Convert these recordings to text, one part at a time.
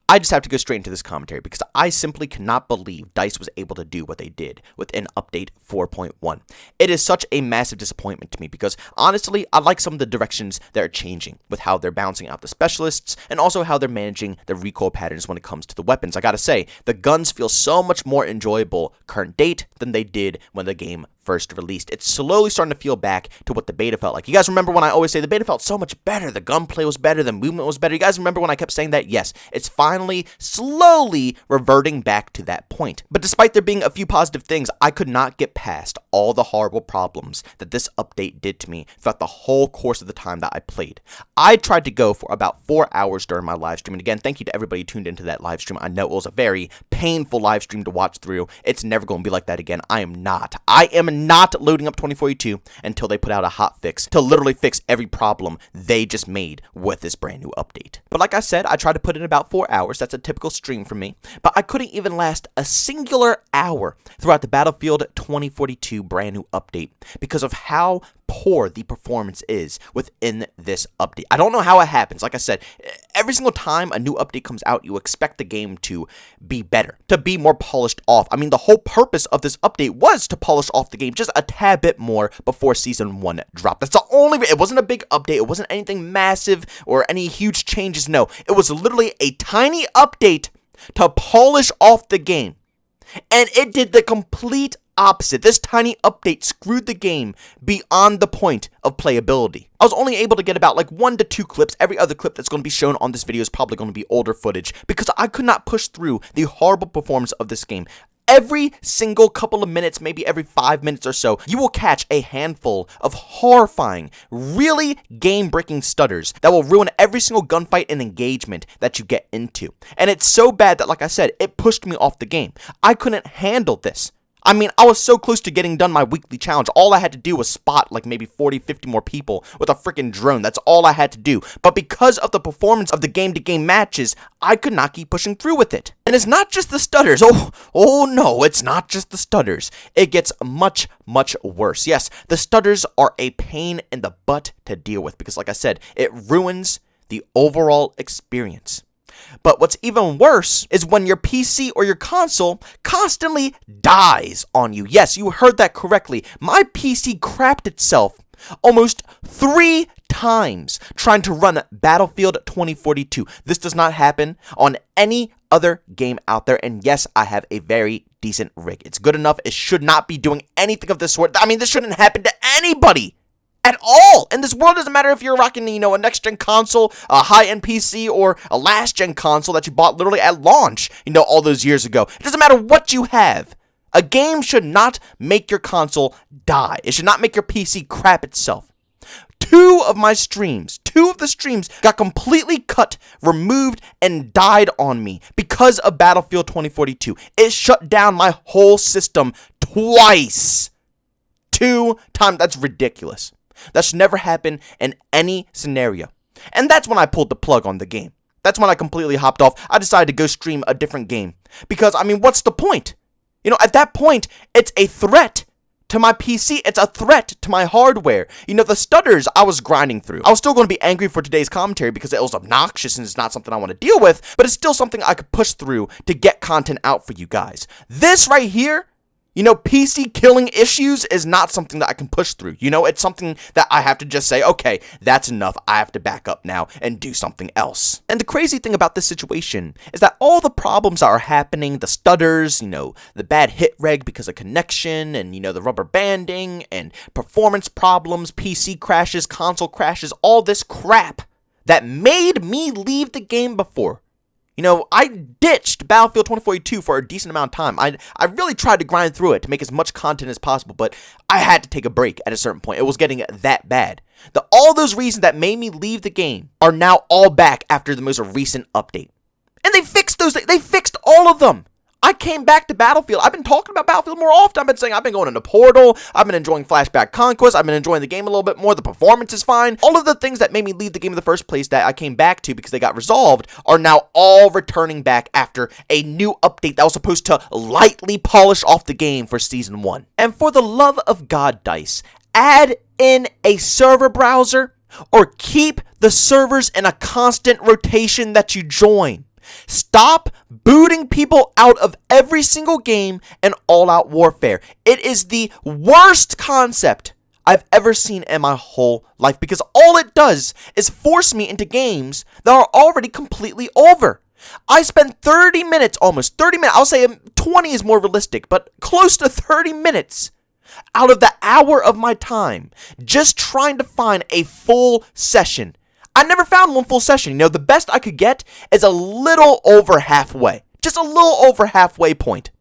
I just have to go straight into this commentary because I simply cannot believe DICE was able to do what they did within update 4.1. It is such a massive disappointment to me because, honestly, I like some of the directions they're changing with how they're bouncing out the specialists and also how they're managing the recoil patterns when it comes to the weapons. I gotta say, the guns feel so much more enjoyable current date than they did when the game first released. It's slowly starting to feel back to what the beta felt like. You guys remember when I always say the beta felt so much better, the gunplay was better, the movement was better? You guys remember when I kept saying that? Yes, it's finally slowly reverting back to that point. But despite there being a few positive things, I could not get past all the horrible problems that this update did to me throughout the whole course of the time that I played. I tried to go for about 4 hours during my live stream, and again, thank you to everybody who tuned into that live stream. I know it was a very painful live stream to watch through. It's never going to be like that again. I am not loading up 2042 until they put out a hot fix to literally fix every problem they just made with this brand new update. But like I said, I tried to put in about 4 hours. That's a typical stream for me. But I couldn't even last a singular hour throughout the Battlefield 2042 brand new update because of how poor the performance is within this update. I don't know how it happens. Like I said, every single time a new update comes out, you expect the game to be better, to be more polished off. I mean, the whole purpose of this update was to polish off the game just a tad bit more before Season 1 dropped. That's the only reason. It wasn't a big update. It wasn't anything massive or any huge changes. No, it was literally a tiny update to polish off the game. And it did the complete opposite. This tiny update screwed the game beyond the point of playability. I was only able to get about like 1 to 2 clips. Every other clip that's going to be shown on this video is probably going to be older footage because I could not push through the horrible performance of this game. Every single couple of minutes, maybe every 5 minutes or so, you will catch a handful of horrifying, really game-breaking stutters that will ruin every single gunfight and engagement that you get into. And it's so bad that, like I said, it pushed me off the game. I couldn't handle this. I mean, I was so close to getting done my weekly challenge. All I had to do was spot like maybe 40, 50 more people with a freaking drone. That's all I had to do. But because of the performance of the game-to-game matches, I could not keep pushing through with it. And it's not just the stutters. Oh no, it's not just the stutters. It gets much, much worse. Yes, the stutters are a pain in the butt to deal with because, like I said, it ruins the overall experience. But what's even worse is when your PC or your console constantly dies on you. Yes, you heard that correctly. My PC crapped itself almost 3 times trying to run Battlefield 2042. This does not happen on any other game out there. And yes, I have a very decent rig. It's good enough. It should not be doing anything of this sort. I mean, this shouldn't happen to anybody at all. In this world, it doesn't matter if you're rocking, a next-gen console, a high-end PC, or a last-gen console that you bought literally at launch, all those years ago. It doesn't matter what you have. A game should not make your console die. It should not make your PC crap itself. Two of the streams got completely cut, removed, and died on me because of Battlefield 2042. It shut down my whole system twice. 2 times. That's ridiculous. That should never happen in any scenario. And that's when I pulled the plug on the game. That's when I completely hopped off. I decided to go stream a different game. Because, I mean, what's the point? At that point, it's a threat to my PC. It's a threat to my hardware. The stutters I was grinding through. I was still going to be angry for today's commentary because it was obnoxious and it's not something I want to deal with. But it's still something I could push through to get content out for you guys. This right here, PC killing issues is not something that I can push through. It's something that I have to just say, okay, that's enough. I have to back up now and do something else. And the crazy thing about this situation is that all the problems that are happening, the stutters, the bad hit reg because of connection, and, the rubber banding, and performance problems, PC crashes, console crashes, all this crap that made me leave the game before. I ditched Battlefield 2042 for a decent amount of time. I really tried to grind through it to make as much content as possible, but I had to take a break at a certain point. It was getting that bad. All those reasons that made me leave the game are now all back after the most recent update. And they fixed those. They fixed all of them. I came back to Battlefield. I've been talking about Battlefield more often. I've been saying I've been going into Portal. I've been enjoying Flashback Conquest. I've been enjoying the game a little bit more. The performance is fine. All of the things that made me leave the game in the first place that I came back to because they got resolved are now all returning back after a new update that was supposed to lightly polish off the game for Season 1. And for the love of God, DICE, add in a server browser or keep the servers in a constant rotation that you join. Stop booting people out of every single game in all-out warfare. It is the worst concept I've ever seen in my whole life, because all it does is force me into games that are already completely over. I spent 30 minutes, almost 30 minutes, I'll say 20 is more realistic, but close to 30 minutes out of the hour of my time just trying to find a full session. I never found one full session. The best I could get is a little over halfway. Just a little over halfway point.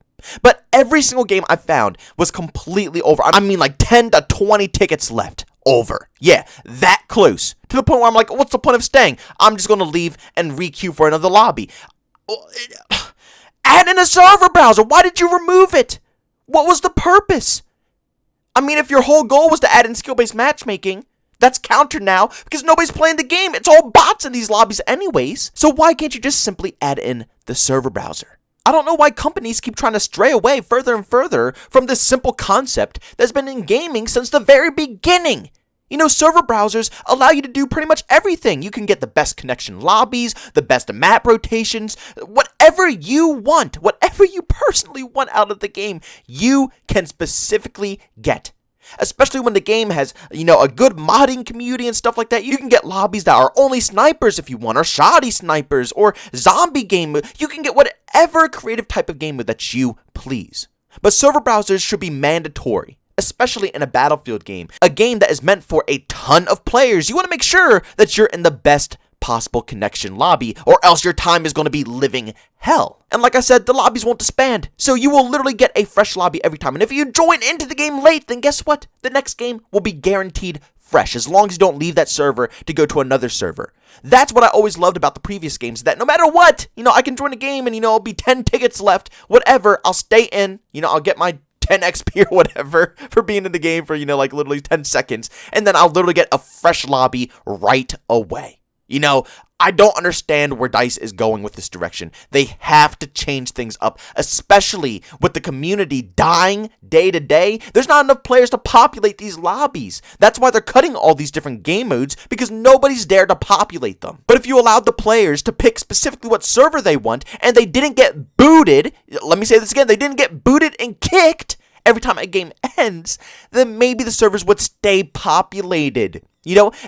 But every single game I found was completely over. I mean, like 10 to 20 tickets left. Over. Yeah, that close. To the point where I'm like, what's the point of staying? I'm just going to leave and re-queue for another lobby. Add in a server browser. Why did you remove it? What was the purpose? I mean, if your whole goal was to add in skill-based matchmaking, that's countered now because nobody's playing the game. It's all bots in these lobbies anyways. So why can't you just simply add in the server browser? I don't know why companies keep trying to stray away further and further from this simple concept that's been in gaming since the very beginning. Server browsers allow you to do pretty much everything. You can get the best connection lobbies, the best map rotations, whatever you want, whatever you personally want out of the game, you can specifically get. Especially when the game has, a good modding community and stuff like that. You can get lobbies that are only snipers if you want, or shoddy snipers, or zombie game mode. You can get whatever creative type of game mode that you please. But server browsers should be mandatory, especially in a Battlefield game. A game that is meant for a ton of players. You want to make sure that you're in the best possible connection lobby, or else your time is going to be living hell. And like I said, the lobbies won't disband, so you will literally get a fresh lobby every time. And if you join into the game late, then guess what? The next game will be guaranteed fresh, as long as you don't leave that server to go to another server. That's what I always loved about the previous games, that no matter what, I can join a game and, it'll be 10 tickets left, whatever, I'll stay in, I'll get my 10 XP or whatever for being in the game for, like literally 10 seconds, and then I'll literally get a fresh lobby right away. I don't understand where DICE is going with this direction. They have to change things up, especially with the community dying day to day. There's not enough players to populate these lobbies. That's why they're cutting all these different game modes, because nobody's there to populate them. But if you allowed the players to pick specifically what server they want, and they didn't get booted, let me say this again, they didn't get booted and kicked every time a game ends, then maybe the servers would stay populated.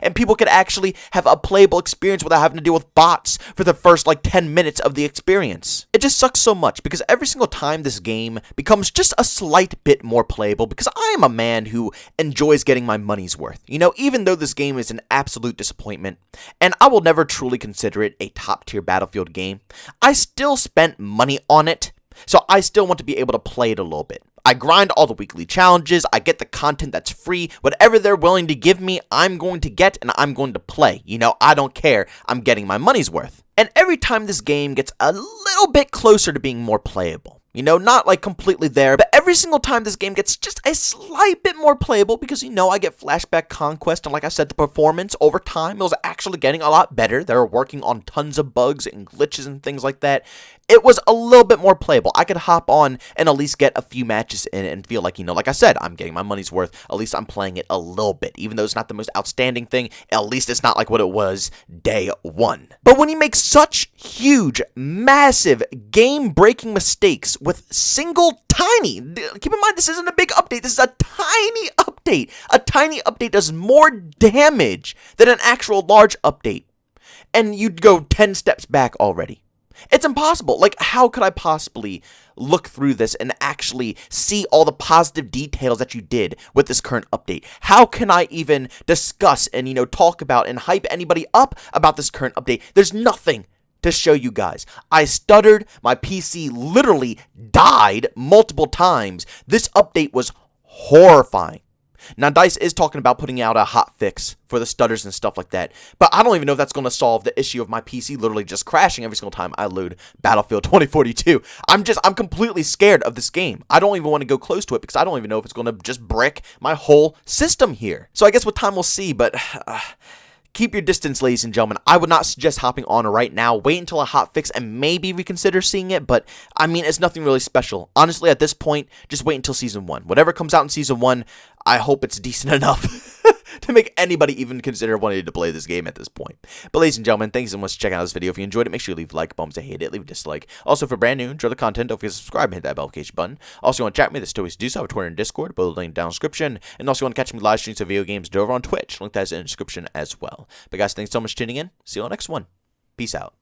And people could actually have a playable experience without having to deal with bots for the first 10 minutes of the experience. It just sucks so much because every single time this game becomes just a slight bit more playable, because I am a man who enjoys getting my money's worth. Even though this game is an absolute disappointment, and I will never truly consider it a top tier Battlefield game, I still spent money on it, so I still want to be able to play it a little bit. I grind all the weekly challenges, I get the content that's free, whatever they're willing to give me, I'm going to get and I'm going to play. I don't care, I'm getting my money's worth. And every time this game gets a little bit closer to being more playable, not completely there, but every single time this game gets just a slight bit more playable, because I get Flashback Conquest, and like I said, the performance over time, it was actually getting a lot better. They were working on tons of bugs and glitches and things like that. It was a little bit more playable. I could hop on and at least get a few matches in and feel like, like I said, I'm getting my money's worth. At least I'm playing it a little bit. Even though it's not the most outstanding thing, at least it's not like what it was day one. But when you make such huge, massive, game-breaking mistakes with single tiny, keep in mind this isn't a big update, this is a tiny update. A tiny update does more damage than an actual large update. And you'd go 10 steps back already. It's impossible. How could I possibly look through this and actually see all the positive details that you did with this current update? How can I even discuss and, talk about and hype anybody up about this current update? There's nothing to show you guys. I stuttered. My PC literally died multiple times. This update was horrifying. Now, DICE is talking about putting out a hot fix for the stutters and stuff like that, but I don't even know if that's going to solve the issue of my PC literally just crashing every single time I load Battlefield 2042. I'm completely scared of this game. I don't even want to go close to it because I don't even know if it's going to just brick my whole system here. So I guess with time we'll see, but keep your distance, ladies and gentlemen. I would not suggest hopping on right now. Wait until a hot fix and maybe reconsider seeing it, but I mean, it's nothing really special. Honestly, at this point, just wait until Season 1. Whatever comes out in Season 1, I hope it's decent enough make anybody even consider wanting to play this game at this point. But ladies and gentlemen, thank you so much for checking out this video. If you enjoyed it, make sure you leave a like, bumps to hate it, leave a dislike. Also, if you're brand new, enjoy the content, don't forget to subscribe and hit that notification button. Also, you want to chat with me, there's two ways to do so, Twitter and Discord, both link down in the description. And also, you want to catch me live streams of video games over on Twitch, link that is in the description as well. But guys, thanks so much for tuning in. See you on the next one. Peace out.